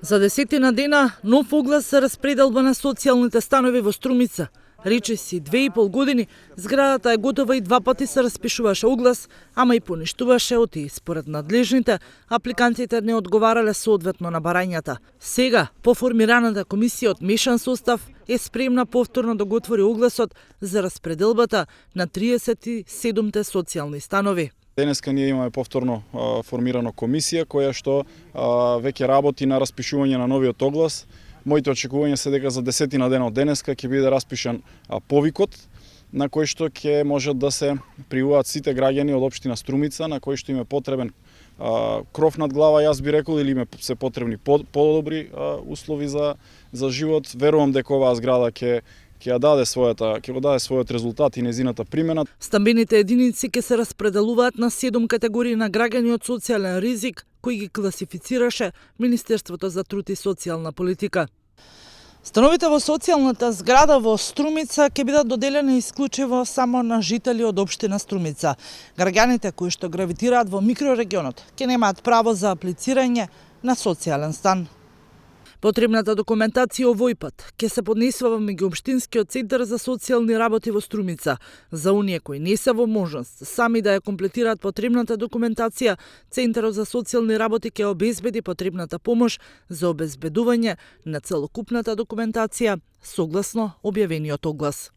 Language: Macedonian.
За 10 дена нов оглас за распределба на социјалните станови во Струмица. Речиси 2,5 години, зградата е готова и 2 пати се распишуваше оглас, ама и поништуваше оти. Според надлежните, апликантите не одговарале соодветно на барањата. Сега, по формираната комисија од мешан состав е спремна повторно да го отвори огласот за распределбата на 37-те социјални станови. Денеска ние имаме повторно формирано комисија која што веќе работи на распишување на новиот оглас. Моите очекувања се дека за 10 дена од денеска ќе биде распишан повикот на кој што ќе можат да се пријават сите граѓани од општина Струмица на кој што им е потребен кров над глава, јас би рекол, или им се потребни подобри услови за живот. Верувам дека оваа зграда ќе го даде својот резултат и незината примена. Стамбените единици ќе се распределуваат на 7 категории на граѓани од социјален ризик, кои ги класифицираше Министерството за труд и социјална политика. Становите во социјалната зграда во Струмица ќе бидат доделени исклучиво само на жители од општина Струмица. Граѓаните кои што гравитираат во микрорегионот ќе немаат право за аплицирање на социјален стан. Потребната документација овој пат ќе се поднесува во меѓуопштинскиот центар за социјални работи во Струмица. За оние кои не се во можност сами да ја комплетираат потребната документација, Центарот за социјални работи ќе обезбеди потребната помош за обезбедување на целокупната документација согласно објавениот оглас.